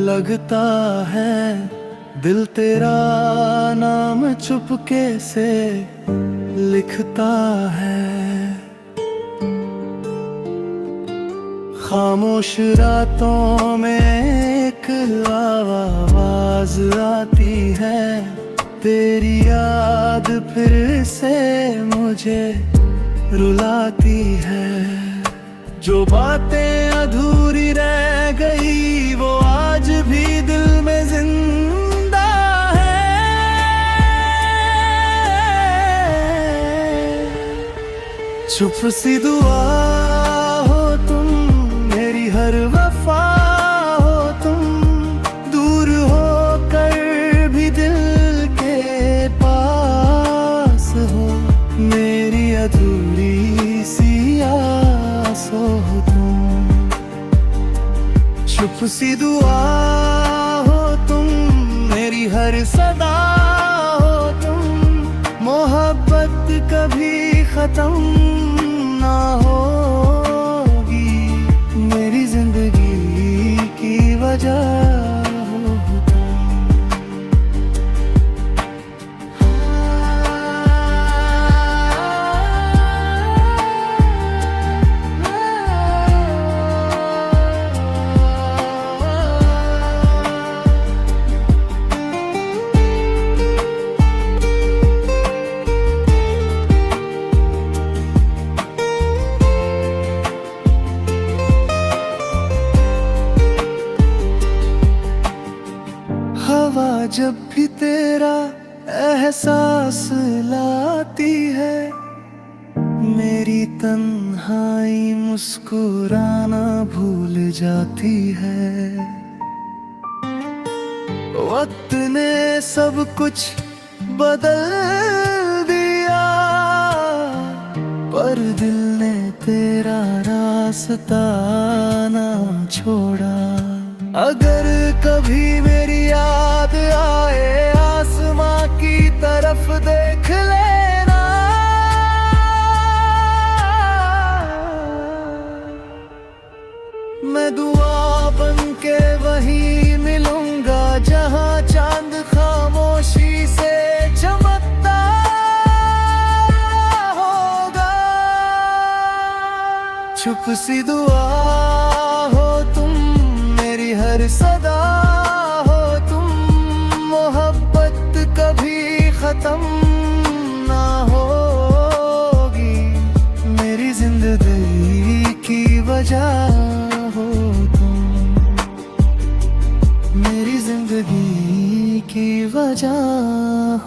लगता है दिल तेरा नाम चुपके से लिखता है। खामोश रातों में एक आवाज आती है, तेरी याद फिर से मुझे रुलाती है। जो बातें अधूरी रह गई वो आज भी दिल में जिंदा है। चुप सी दुआ हो तुम, मेरी हर वफा हो तुम, दूर हो कर भी दिल के पास हो। मेरी अधूरी सी आस हो तुम। चुप सी दुआ हो तुम, मेरी हर सदा हो तुम। मोहब्बत कभी खत्म ना होगी, मेरी जिंदगी की वजह हो तुम। हवा जब भी तेरा एहसास लाती है, मेरी तन्हाई मुस्कुराना भूल जाती है। वक्त ने सब कुछ बदल दिया, पर दिल ने तेरा रास्ता ना छोड़ा। अगर कभी मेरी याद आए आसमां की तरफ देख लेना। मैं दुआ बन के वहीं मिलूंगा जहां चांद खामोशी से चमकता होगा। चुप सी दुआ हो तुम, मेरी हर सदा हो तुम। मोहब्बत कभी खत्म ना होगी, मेरी जिंदगी की वजह हो तुम। मेरी जिंदगी की वजह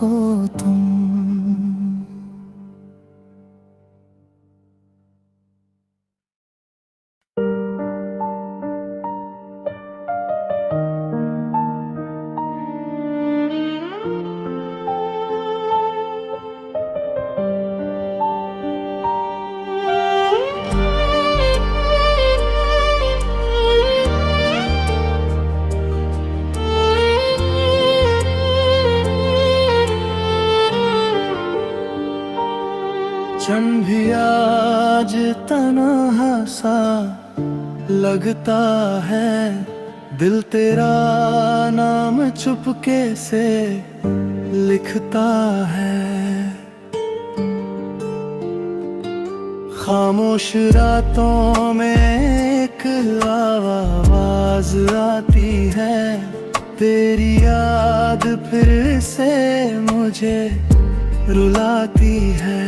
हो तुम। चैन भी आज तन्हा सा लगता है, दिल तेरा नाम चुपके से लिखता है। खामोश रातों में एक आवाज आती है, तेरी याद फिर से मुझे रुलाती है।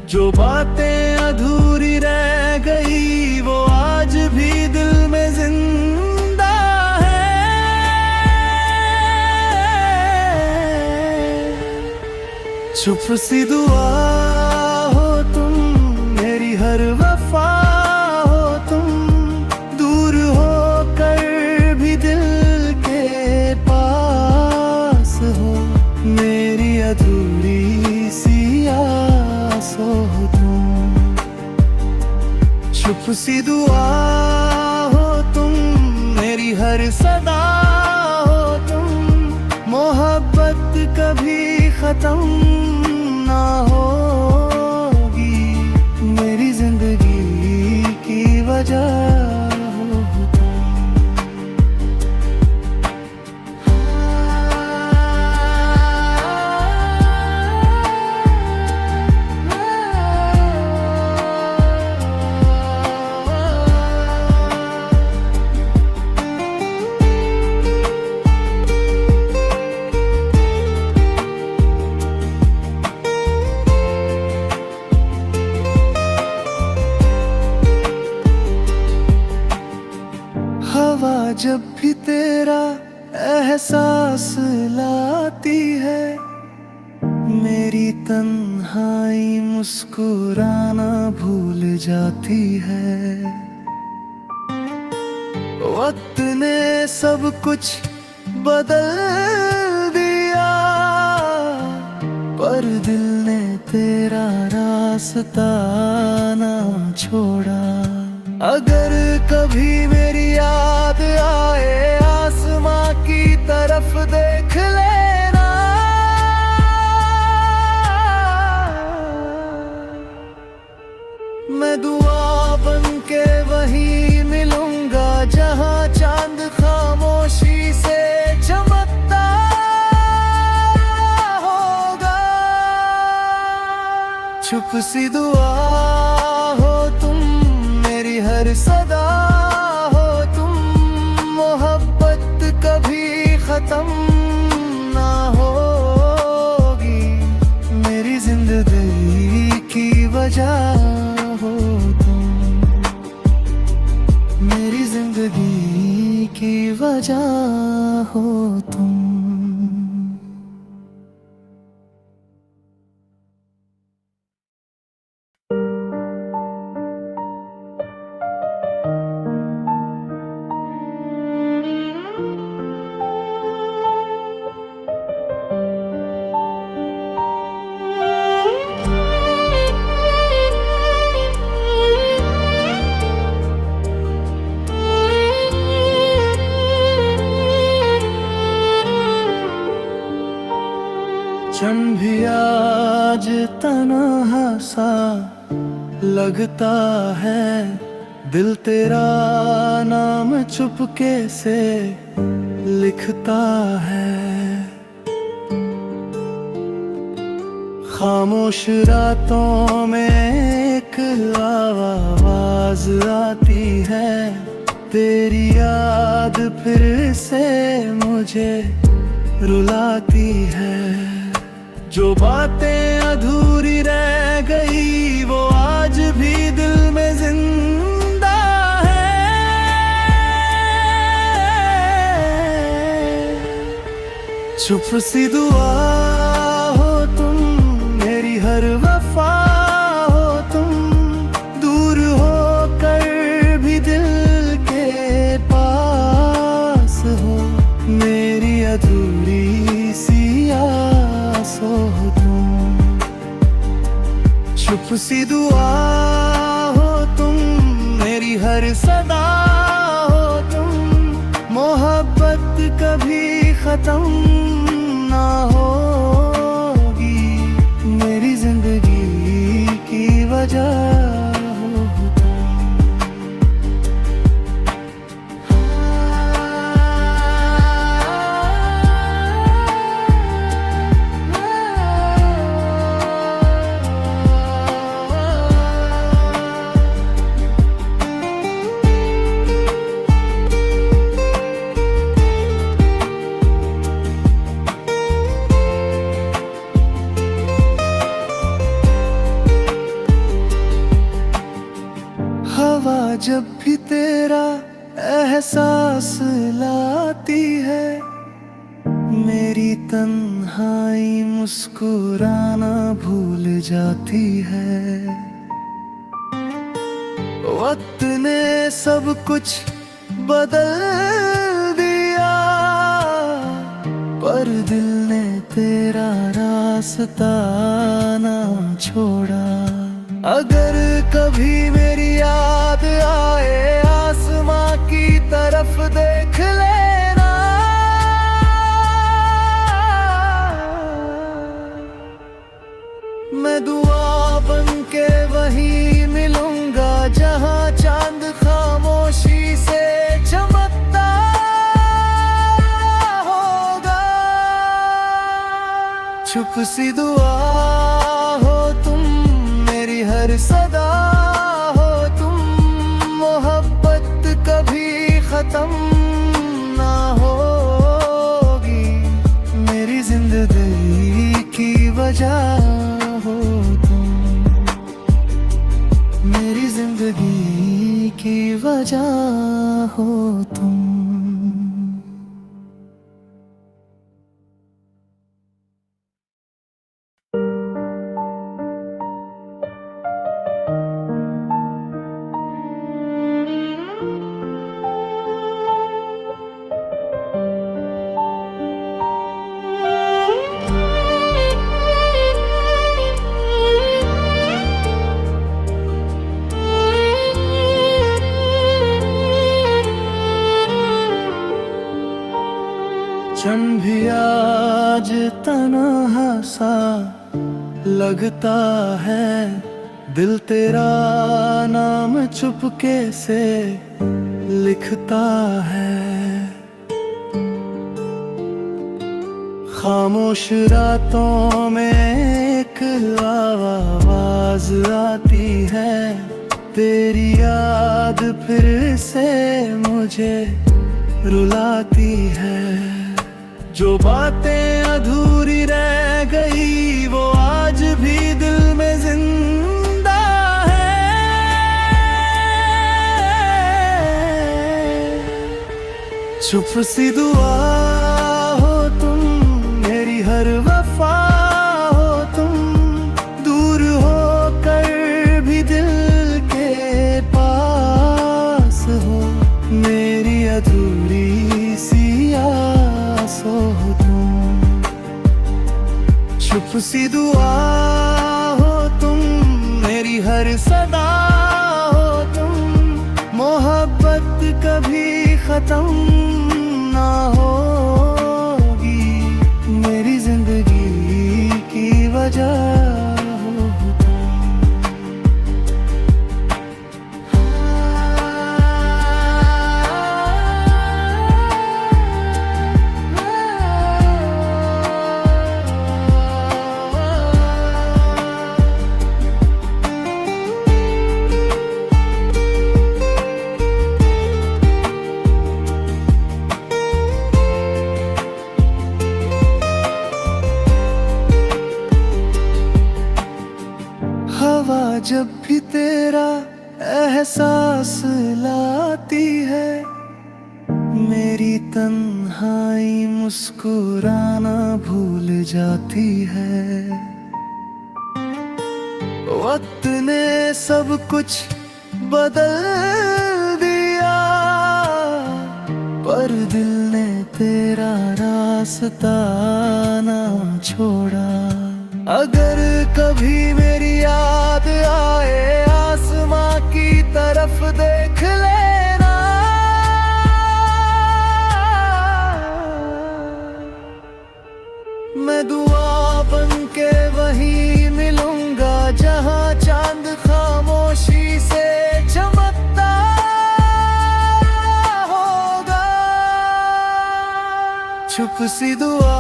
जो बातें अधूरी रह गई वो आज भी दिल में जिंदा है। चुप सी दुआ हो तुम, मेरी हर वफा हो तुम। दूर हो कर भी दिल के पास हो। मेरी अधूरी सी आस हो तुम। चुप सी दुआ हो तुम, मेरी हर सदा हो तुम। मोहब्बत कभी खत्म ना होगी, मेरी जिंदगी की वजह हो तुम। भी तेरा एहसास लाती है, मेरी तन्हाई मुस्कुराना भूल जाती है। वक्त ने सब कुछ बदल दिया, पर दिल ने तेरा रास्ता ना छोड़ा। अगर कभी मेरी याद आए आसमां की तरफ देख लेना, मैं दुआ बन के वहीं मिलूंगा जहां चांद खामोशी से चमकता होगा। चुप सी दुआ हो तुम, मेरी हर सदा हो तुम, मोहब्बत कभी खत्म ना होगी। मेरी जिंदगी की वजह हो तुम, मेरी जिंदगी की वजह हो तुम। क्षण भी आज तन्हा सा लगता है, दिल तेरा नाम चुपके से लिखता है। खामोश रातों में एक आवाज आती है, तेरी याद फिर से मुझे रुलाती है। जो बातें अधूरी रह गई वो आज भी दिल में जिंदा है। चुप सी दुआ हो तुम, मेरी हर वफा हो तुम, दूर हो कर भी दिल के पास हो। मेरी अधूरी सी हो तुम, चुप सी दुआ हो तुम, मेरी हर सदा हो तुम, मोहब्बत कभी खत्म ना होगी। मेरी जिंदगी की वजह जब भी तेरा एहसास लाती है, मेरी तन्हाई मुस्कुराना भूल जाती है। वक्त ने सब कुछ बदल दिया, पर दिल ने तेरा रास्ता ना छोड़ा। अगर कभी मेरी याद आए आसमां की तरफ देख लेना, मैं दुआ बन के वहीं मिलूंगा जहां चांद खामोशी से चमकता होगा। चुप सी दुआ हो तुम, मेरी हर सदा हो तुम, मोहब्बत कभी खत्म ना होगी। मेरी जिंदगी की वजह हो तुम, मेरी जिंदगी की वजह हो तुम। क्षण भी आज तन्हा सा लगता है, दिल तेरा नाम चुपके से लिखता है। खामोश रातों में एक आवाज आती है, तेरी याद फिर से मुझे रुलाती है। जो बातें अधूरी रह गई वो आज भी दिल में जिंदा है। चुप सी दुआ हो तुम, मेरी हर वफा हो तुम, दूर हो कर भी दिल के पास हो। मेरी अधूरी सी आस हो तुम। चुप सी दुआ हो तुम, मेरी हर सदा हो तुम, मोहब्बत कभी खत्म ना होगी। मेरी जिंदगी की वजह जब भी तेरा एहसास लाती है, मेरी तन्हाई मुस्कुराना भूल जाती है। वक्त ने सब कुछ बदल दिया, पर दिल ने तेरा रास्ता ना छोड़ा। अगर कभी मेरी याद आए आसमां की तरफ देख लेना, मैं दुआ बन के वहीं मिलूंगा जहां चांद खामोशी से चमकता होगा। चुप सी दुआ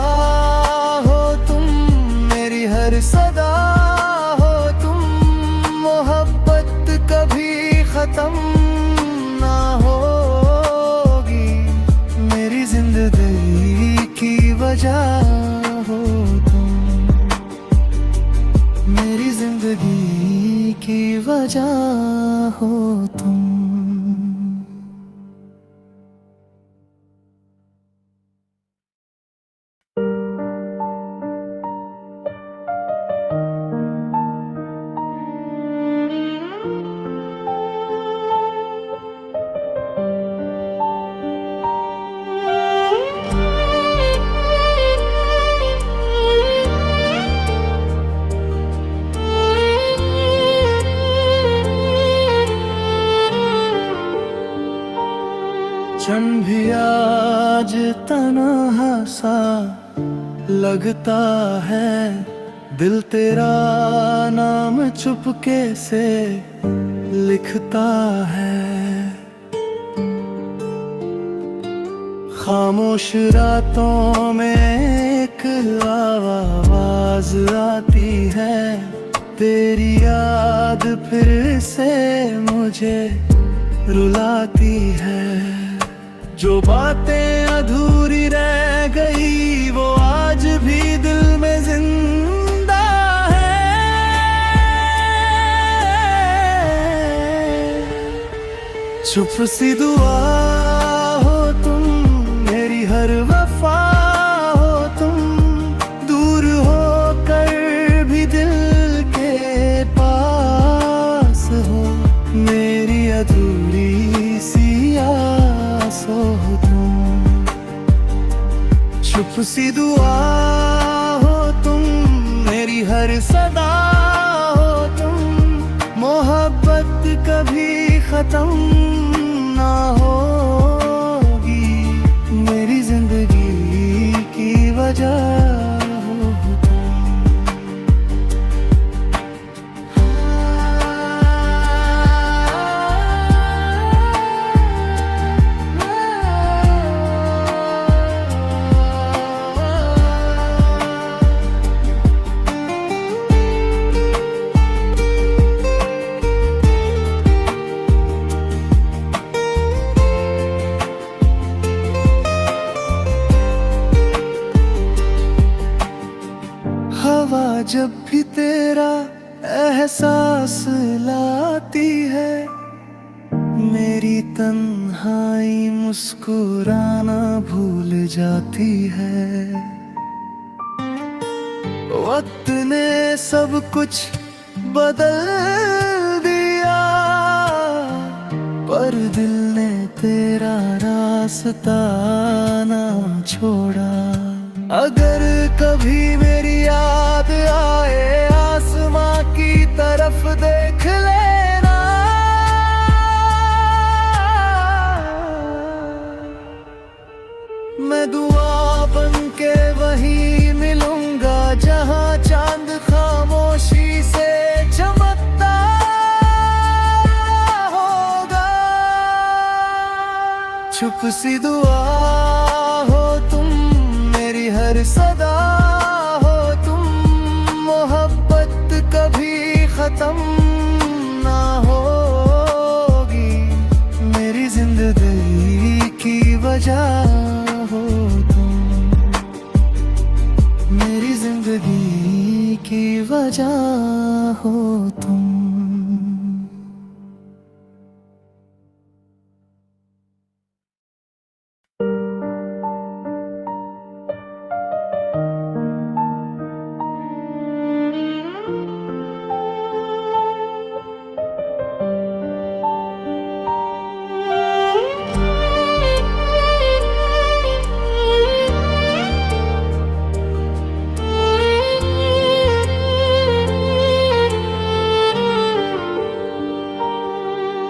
हो तुम, मेरी हर सदा हो तुम, मोहब्बत कभी खत्म ना होगी। मेरी जिंदगी की वजह हो तुम, मेरी जिंदगी की वजह हो तुम। क्षण भी आज तन्हा सा लगता है, दिल तेरा नाम चुपके से लिखता है। खामोश रातों में एक आवाज आती है, तेरी याद फिर से मुझे रुलाती है। जो बातें अधूरी रह गई वो आज भी दिल में जिंदा है। चुप सी दुआ हो तुम, मेरी हर वफा हो तुम, दूर हो कर भी दिल के पास हो। मेरी अधूरी सी आस हो तुम। चुप सी दुआ हो तुम, मेरी हर सदा हो तुम, मोहब्बत कभी खत्म ना होगी। मेरी जिंदगी जब भी तेरा एहसास लाती है, मेरी तन्हाई मुस्कुराना भूल जाती है। वक्त ने सब कुछ बदल दिया, पर दिल ने तेरा रास्ता ना छोड़ा। अगर कभी मेरी याद आए, आसमां की तरफ देख लेना। मैं दुआ बन के वहीं मिलूंगा, जहां चांद खामोशी से चमकता होगा। छुप सी दुआ हो तुम, मेरी हर सदा हो तुम। मोहब्बत कभी खत्म ना होगी, मेरी जिंदगी की वजह हो तुम। मेरी जिंदगी की वजह हो तुम।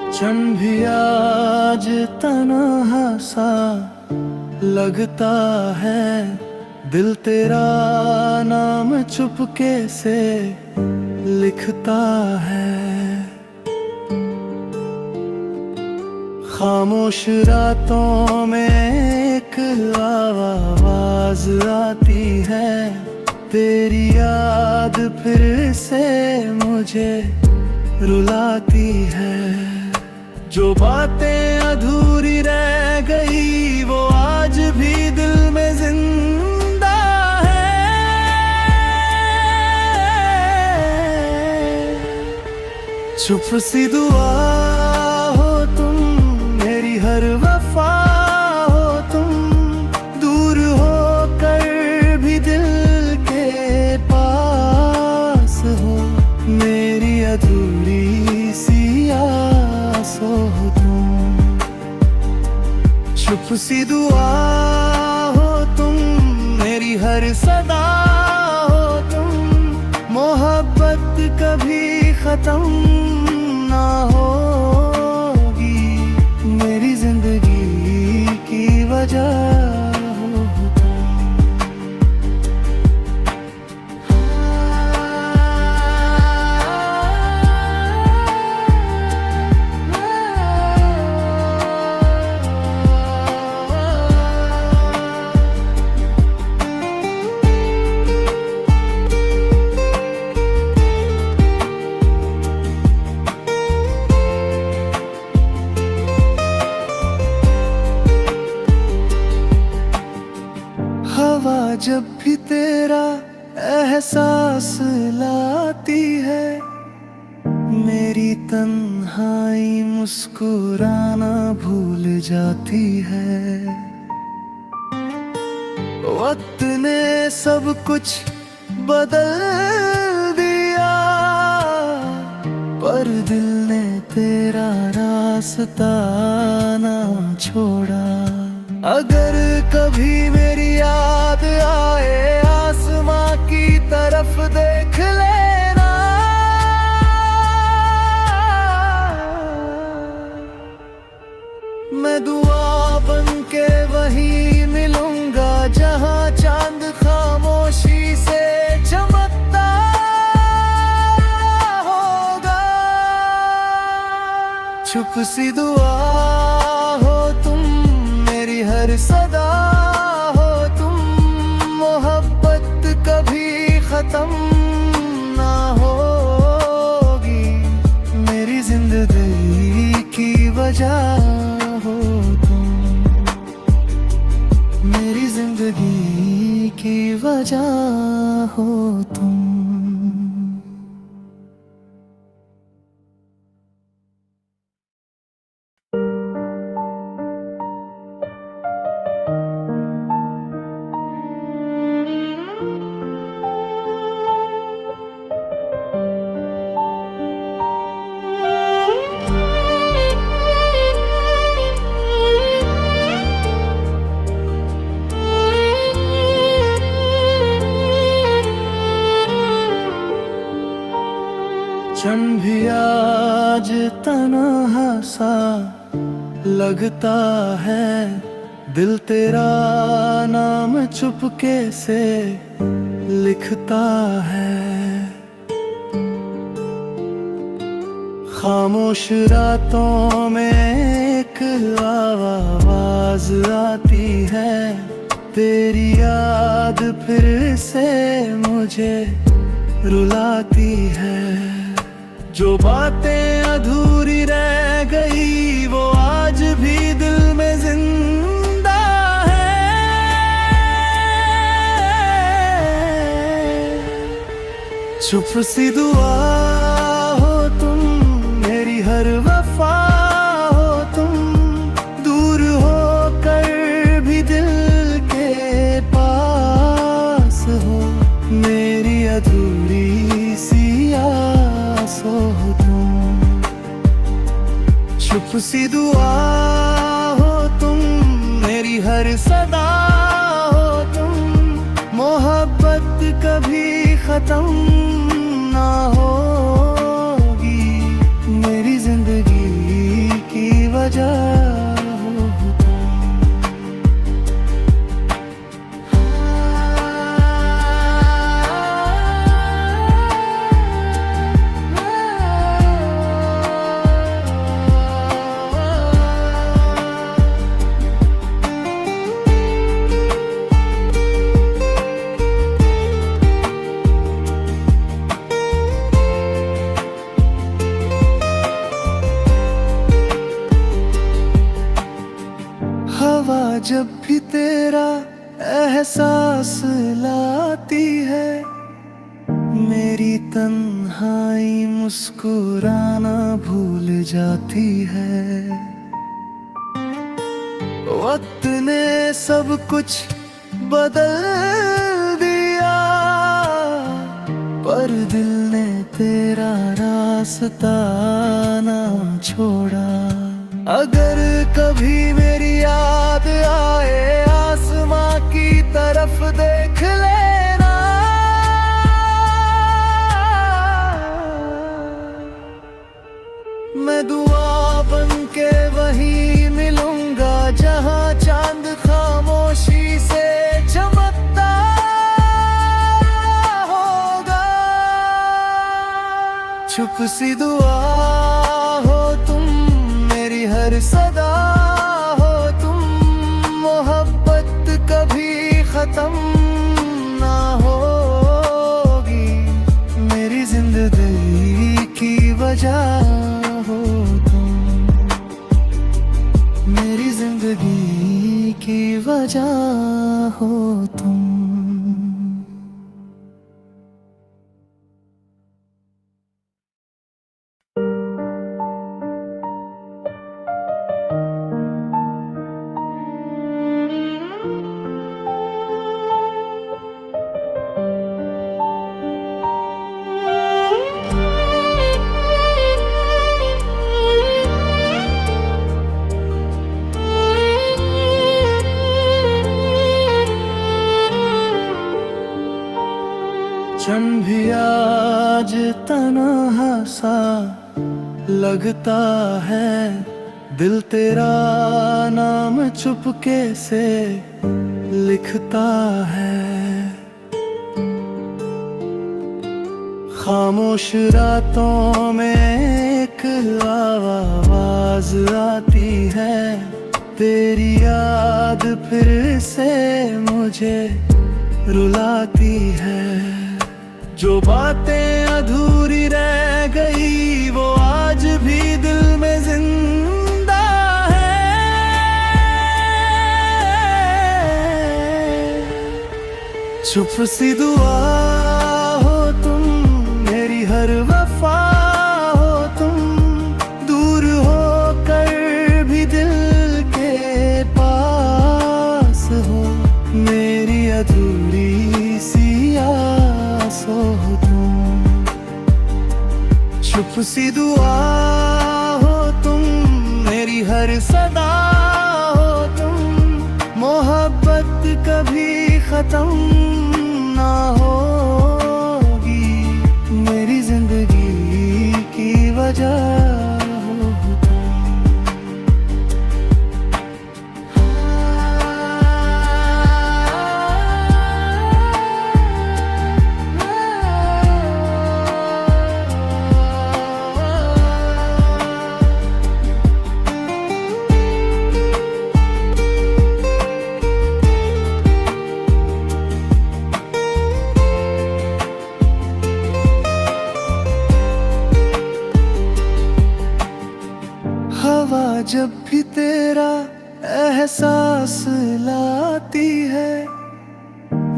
क्षण भी आज तन्हा सा लगता है, दिल तेरा नाम चुपके से लिखता है। खामोश रातों में एक आवाज आती है, तेरी याद फिर से मुझे रुलाती है। जो बातें अधूरी रह गई, वो आज भी दिल में जिंदा है। चुप सी दुआ हो तुम, मेरी हर वफा हो तुम। दूर हो कर भी दिल के पास हो, मेरी अधूरी सी हो तुम। चुप सी दुआ हो तुम, मेरी हर सदा हो तुम। मोहब्बत कभी खत्म ना होगी, मेरी जिंदगी की वजह जब भी तेरा एहसास लाती है, मेरी तन्हाई मुस्कुराना भूल जाती है। वक्त ने सब कुछ बदल दिया, पर दिल ने तेरा रास्ता ना छोड़ा। अगर कभी मेरी याद आए, आसमां की तरफ देख लेना। मैं दुआ बन के वहीं मिलूंगा, जहां चांद खामोशी से चमकता होगा। छुप सी दुआ हो तुम, मेरी हर सदा हो तुम। मोहब्बत कभी खत्म ना होगी, मेरी जिंदगी की वजह हो तुम। मेरी जिंदगी की वजह हो तुम। क्षण भी आज तन्हा सा लगता है, दिल तेरा नाम चुपके से लिखता है। खामोश रातों में एक आवाज आती है, तेरी याद फिर से मुझे रुलाती है। जो बातें अधूरी रह गई वो आज भी दिल में जिंदा है। चुप सी दुआ हो तुम, मेरी हर वफा हो तुम, दूर हो कर भी दिल के पास हो। मेरी अधूरी सी आस हो तुम। चुप सी दुआ हो तुम, मेरी हर सदा हो तुम, मोहब्बत कभी खत्म ना होगी। मेरी जिंदगी की वजह जब भी तेरा एहसास लाती है, मेरी तन्हाई मुस्कुराना भूल जाती है। वक्त ने सब कुछ बदल दिया, पर दिल ने तेरा रास्ता ना छोड़ा। अगर कभी मेरी याद आए आसमां की तरफ देख लेना, मैं दुआ बन के वहीं मिलूंगा जहां चांद खामोशी से चमकता होगा। चुप सी दुआ हो तुम, मेरी हर सदा हो तुम, मोहब्बत कभी खत्म ना होगी। मेरी जिंदगी की वजह हो तुम, मेरी जिंदगी की वजह हो तुम। क्षण भी आज तन्हा सा लगता है, दिल तेरा नाम चुपके से लिखता है। खामोश रातों में एक आवाज आती है, तेरी याद फिर से मुझे रुलाती है। जो बातें अधूरी रह गई वो आज भी दिल में जिंदा है। चुप सी दुआ हो तुम, मेरी हर वफा हो तुम, दूर हो कर भी दिल के पास हो। मेरी अधूरी सी आस हो तुम। चुप सी दुआ हो तुम, मेरी हर सदा हो तुम, मोहब्बत कभी खत्म ना होगी। मेरी जिंदगी जब भी तेरा एहसास लाती है,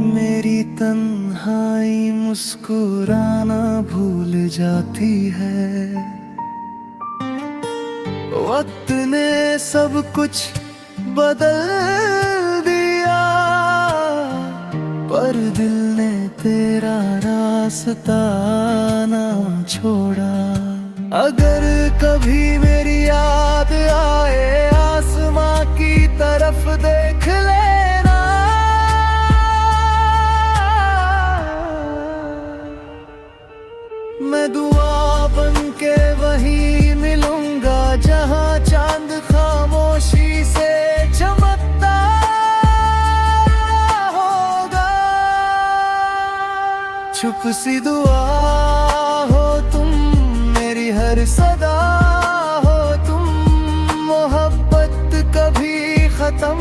मेरी तन्हाई मुस्कुराना भूल जाती है। वक्त ने सब कुछ बदल दिया, पर दिल ने तेरा रास्ता ना छोड़ा। अगर कभी मेरी याद आए, आसमां की तरफ देख लेना। मैं दुआ बन के वहीं मिलूंगा, जहां चांद खामोशी से चमकता होगा। चुप सी दुआ हो तुम, मेरी हर सदा हो तुम। मोहब्बत कभी खत्म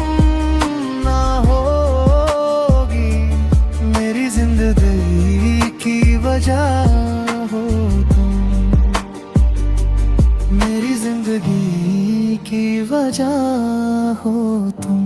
ना होगी, मेरी जिंदगी की वजह हो तुम। मेरी जिंदगी की वजह हो तुम।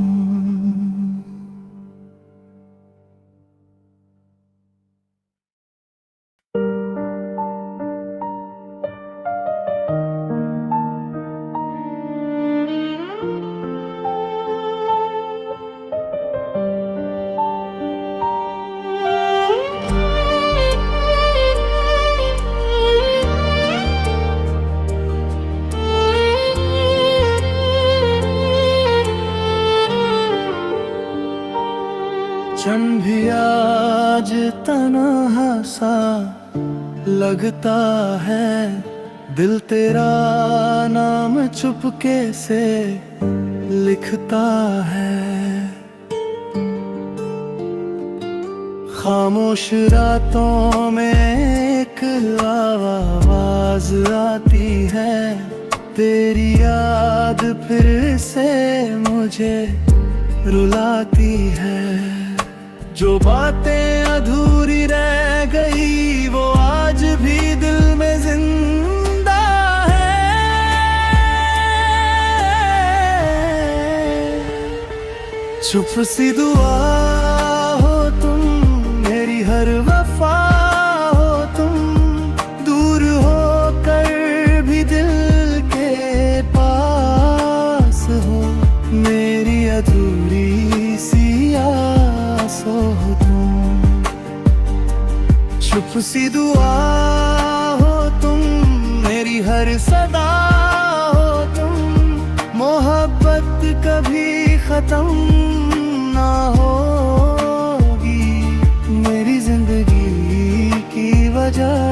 चन भी आज तन्हा सा लगता है, दिल तेरा नाम चुपके से लिखता है। खामोश रातों में एक आवाज आती है, तेरी याद फिर से मुझे रुलाती है। जो बातें अधूरी रह गई, वो आज भी दिल में जिंदा है। चुप सी दुआ हो तुम, मेरी हर वफा हो तुम। दूर होकर भी दिल के पास हो, मेरी अधूरी सी आस हो तुम। चुप सी दुआ हो तुम, मेरी हर सदा हो तुम। मोहब्बत कभी खत्म ना होगी, मेरी जिंदगी की वजह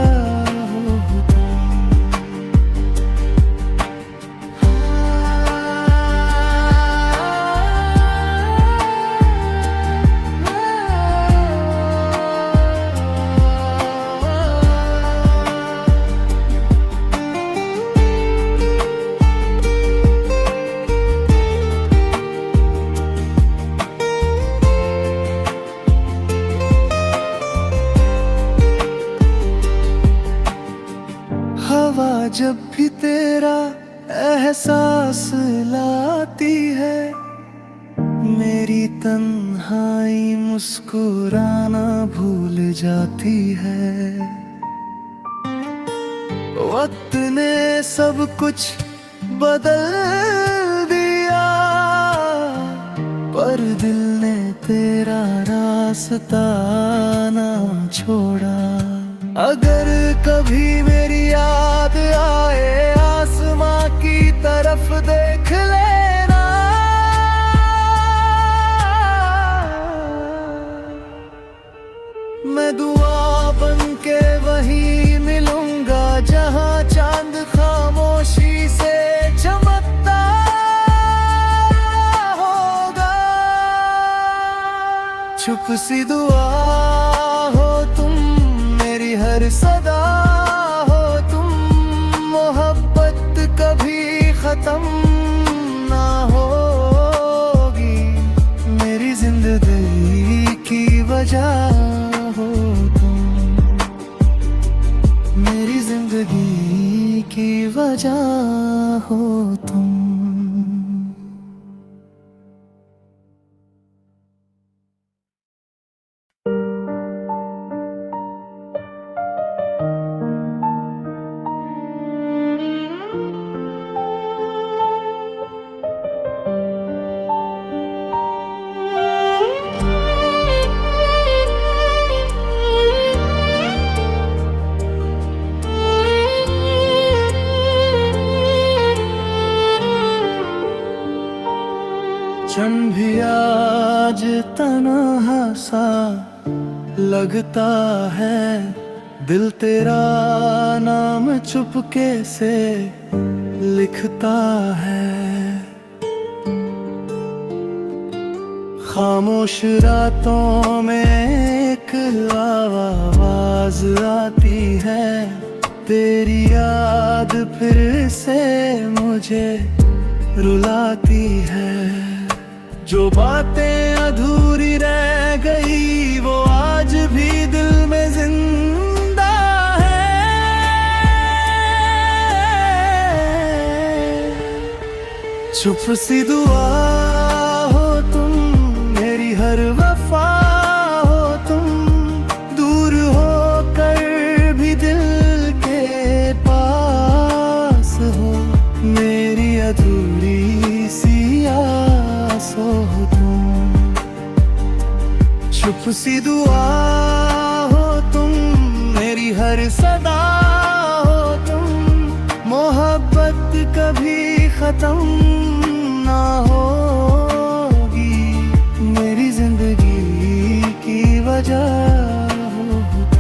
जब भी तेरा एहसास लाती है, मेरी तन्हाई मुस्कुराना भूल जाती है। वक्त ने सब कुछ बदल दिया, पर दिल ने तेरा रास्ता ना छोड़ा। अगर कभी मेरी याद आए, आसमां की तरफ देख लेना। मैं दुआ बन के वहीं मिलूंगा, जहां चांद खामोशी से चमकता होगा। चुप सी दुआ हो तुम, मेरी हर सदा हो तुम। मोहब्बत कभी खत्म ना होगी, मेरी जिंदगी की वजह हो तुम। मेरी जिंदगी की वजह हो तुम। तन्हा सा लगता है, दिल तेरा नाम चुपके से लिखता है। खामोश रातों में एक आवाज आती है, तेरी याद फिर से मुझे रुलाती है। जो बातें अधूरी रह गई वो आज भी दिल में जिंदा है। चुप सी दुआ हो तुम, मेरी हर वफा हो तुम, दूर हो कर भी दिल के पास हो, मेरी अधूरी सी आस हो तुम। चुप सी दुआ हो तुम, मेरी हर सदा हो तुम, मोहब्बत कभी खत्म ना होगी, मेरी जिंदगी की वजह हो तुम।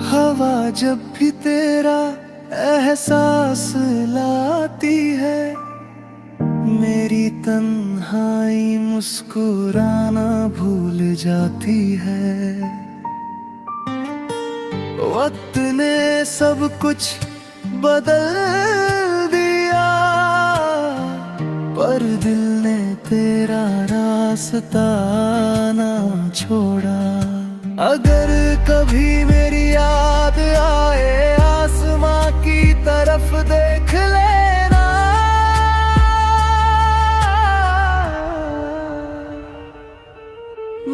हवा जब भी तेरा एहसास लाती है, मेरी तन्हाई मुस्कुराना भूल जाती है। वक्त ने सब कुछ बदल दिया, पर दिल ने तेरा रास्ता ना छोड़ा। अगर कभी मेरी याद आए आसमां की तरफ देख लेना,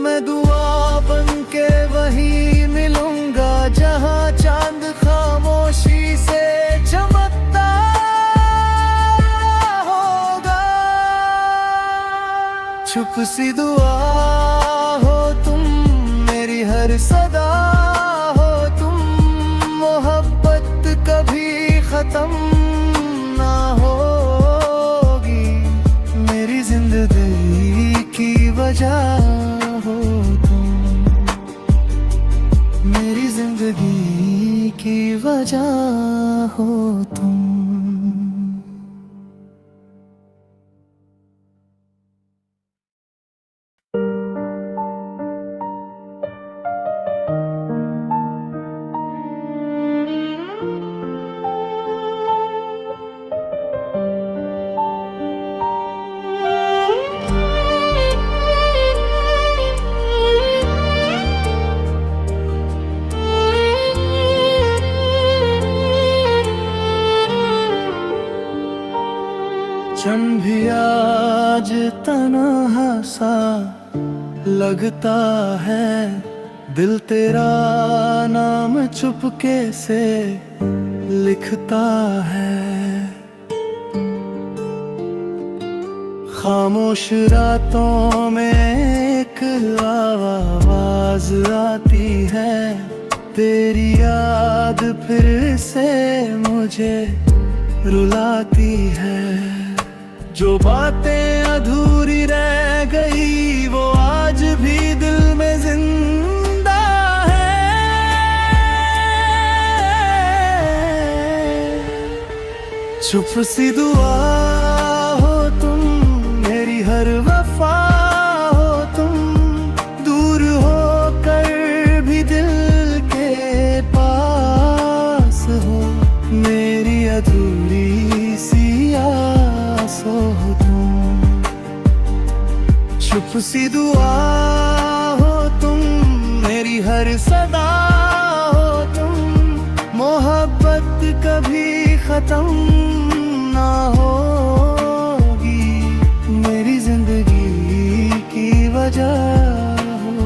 मैं दुआ बन के वहीं मिलूंगा जहां चांद खामोशी से चमकता होगा। चुप सी दुआ हो तुम, मेरी हर सदा हो तुम, मोहब्बत कभी खत्म ना होगी, मेरी जिंदगी की वजह हो तुम, मेरी जिंदगी की वजह हो तुम। जब भी आज तन्हा सा लगता है, दिल तेरा नाम चुपके से लिखता है। खामोश रातों में एक आवाज आती है, तेरी याद फिर से मुझे रुलाती है। जो बातें अधूरी रह गई वो आज भी दिल में जिंदा है। चुप सी दुआ हो तुम, मेरी हर वफा हो तुम, दूर हो कर भी दिल के पास हो, मेरी अधूरी सी आस हो तुम। चुप सी दुआ हो तुम, मेरी हर सदा हो तुम, मोहब्बत कभी खत्म ना होगी, मेरी जिंदगी की वजह हो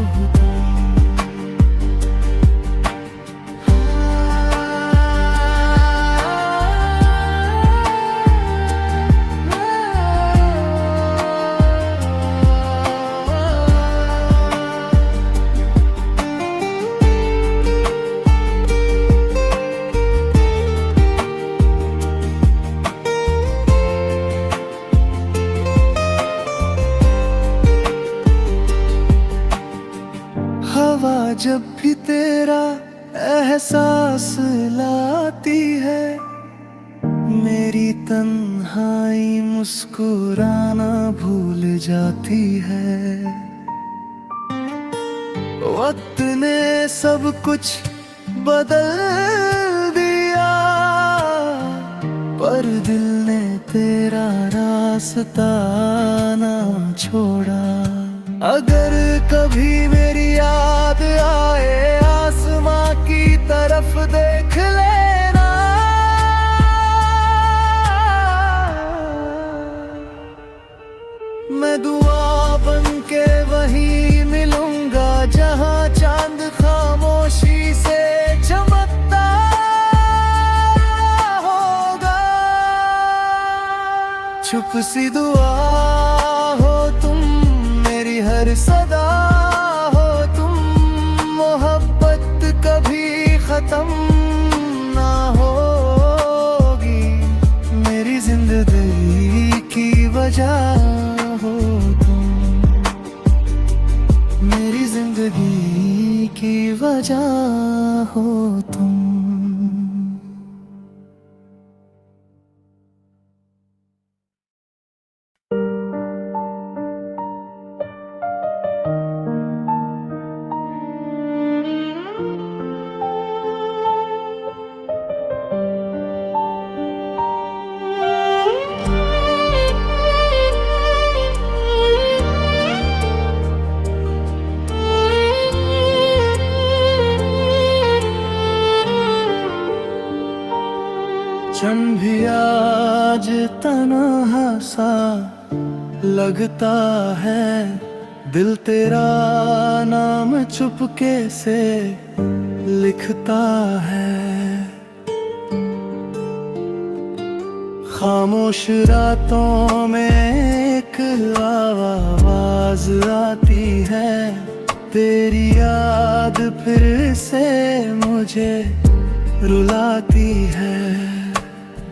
जब भी तेरा एहसास लाती है, मेरी तन्हाई मुस्कुराना भूल जाती है। वक्त ने सब कुछ बदल दिया, पर दिल ने तेरा रास्ता ना छोड़ा। अगर कभी मेरी याद आए, आसमां की तरफ देख लेना। मैं दुआ बन के वहीं मिलूंगा, जहां चांद खामोशी से चमकता होगा। चुप सी दुआ हो तुम, मेरी हर सदा हो तुम। मोहब्बत कभी खत्म ना होगी, मेरी जिंदगी की वजह हो तुम। मेरी जिंदगी की वजह हो तुम। जम भी आज तन्हा सा लगता है, दिल तेरा नाम चुपके से लिखता है। खामोश रातों में एक आवाज आती है, तेरी याद फिर से मुझे रुलाती है।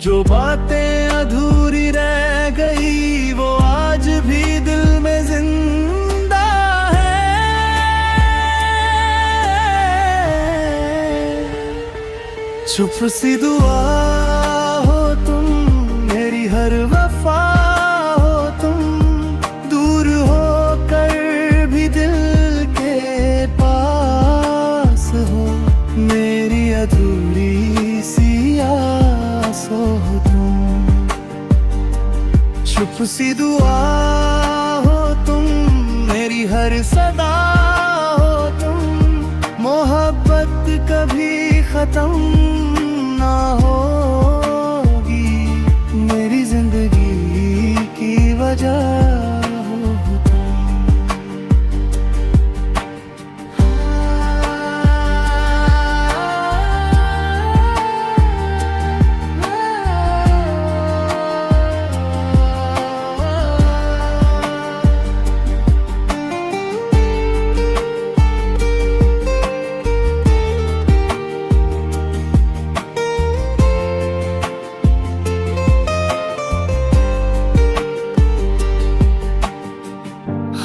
जो बातें अधूरी रह गई, वो आज भी दिल में जिंदा है। चुप सी दुआ हो तुम, मेरी हर वफा हो तुम। दूर हो कर भी दिल के पास हो, मेरी अधूरी सी आस हो तुम। चुप सी दुआ हो तुम, मेरी हर सदा हो तुम। मोहब्बत कभी खत्म ना होगी, मेरी जिंदगी की वजह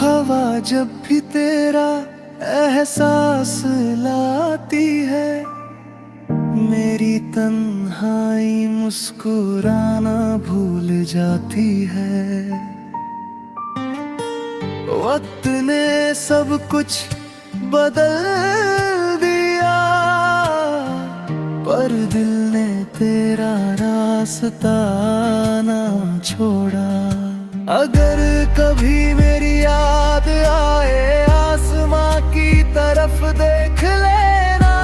हवा जब भी तेरा एहसास लाती है, मेरी तन्हाई मुस्कुराना भूल जाती है। वक्त ने सब कुछ बदल दिया, पर दिल ने तेरा रास्ता ना छोड़ा। अगर कभी मेरी याद आए, आसमां की तरफ देख लेना।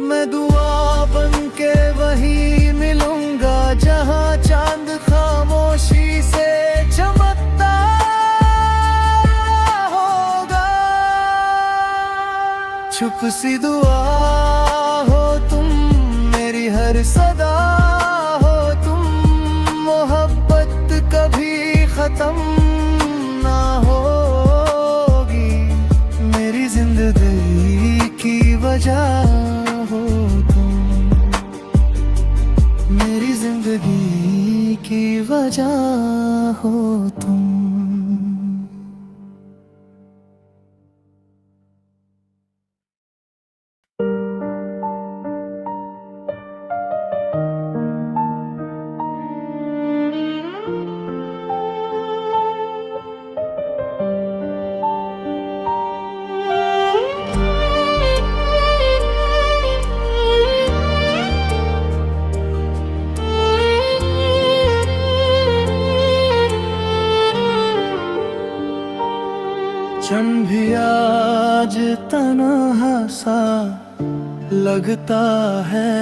मैं दुआ बन के वहीं मिलूंगा, जहां चांद खामोशी से चमकता होगा। चुप सी दुआ हो तुम, मेरी हर सदा हो तुम। मोहब्बत कभी खत्म ना होगी, मेरी जिंदगी की वजह हो तुम। मेरी जिंदगी की वजह हो तुम। क्षण भी आज तन्हा सा लगता है,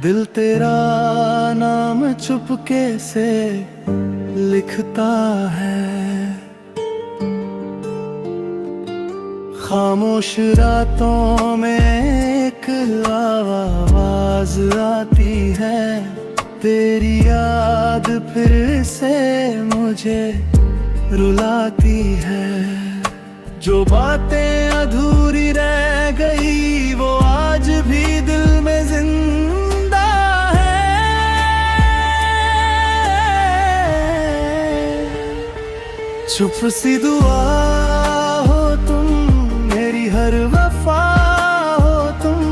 दिल तेरा नाम चुपके से लिखता है। खामोश रातों में एक आवाज आती है, तेरी याद फिर से मुझे रुलाती है। जो बातें अधूरी रह गई वो आज भी दिल में जिंदा है। चुप सी दुआ हो तुम, मेरी हर वफा हो तुम,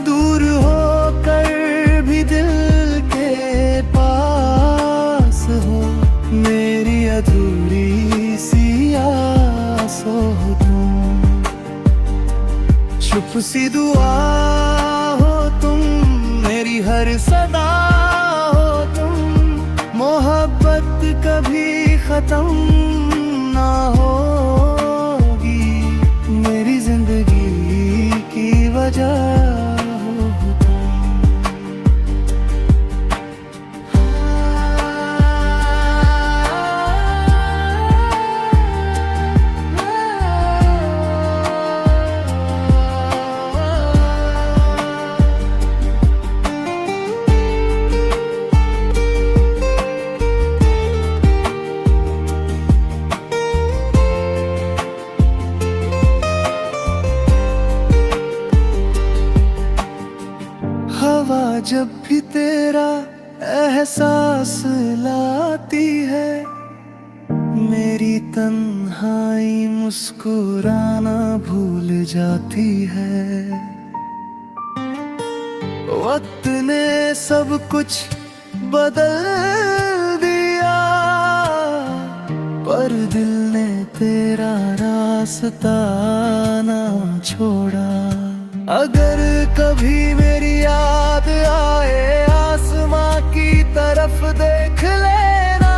दूर हो कर भी दिल के पास हो, मेरी अधूरी सी आस हो तुम। चुप सी दुआ हो तुम, मेरी हर सदा हो तुम, मोहब्बत कभी खत्म ना होगी, मेरी जिंदगी की वजह हो तुम। हवा जब भी तेरा एहसास लाती है, मेरी तन्हाई मुस्कुराना भूल जाती है। वक्त ने सब कुछ बदल दिया, पर दिल ने तेरा रास्ता ना छोड़ा। अगर कभी मेरी याद आए आसमां की तरफ देख लेना,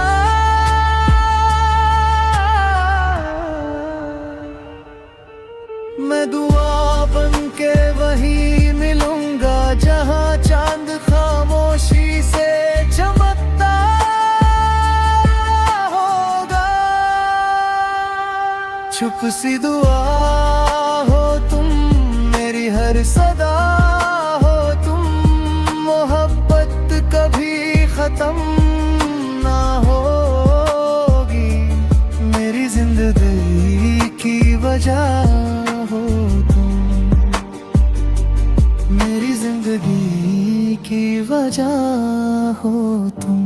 मैं दुआ बन के वहीं मिलूंगा जहां चांद खामोशी से चमकता होगा। चुप सी दुआ हो तुम, मेरी हर सदा हो तुम, मोहब्बत कभी खत्म ना होगी, मेरी जिंदगी की वजह हो तुम, मेरी जिंदगी की वजह हो तुम।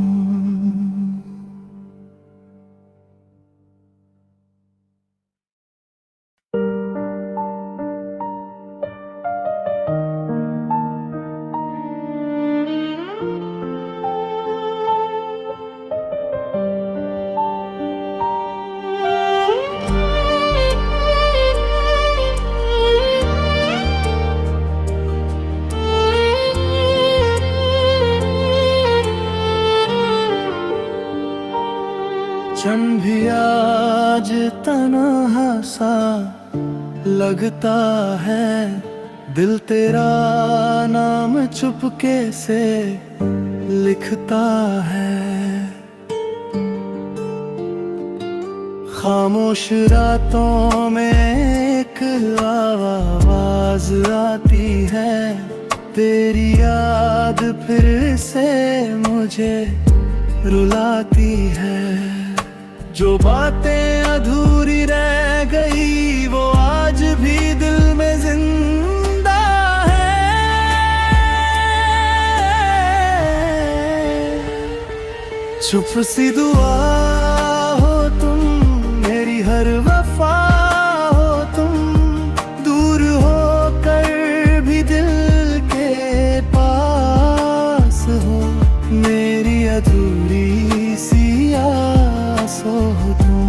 क्षण भी आज तन्हा सा लगता है, दिल तेरा नाम चुपके से लिखता है। खामोश रातों में एक आवाज आती है, तेरी याद फिर से मुझे रुलाती है। जो बातें अधूरी रह गई वो आज भी दिल में जिंदा है। चुप सी दुआ हो तुम, मेरी हर वफा हो तुम, दूर हो कर भी दिल के पास हो, मेरी अधूरी सी आस हो तुम।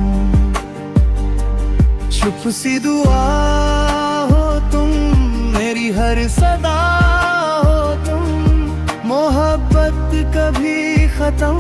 चुप सी दुआ हो तुम, मेरी हर सदा हो तुम, मोहब्बत कभी खत्म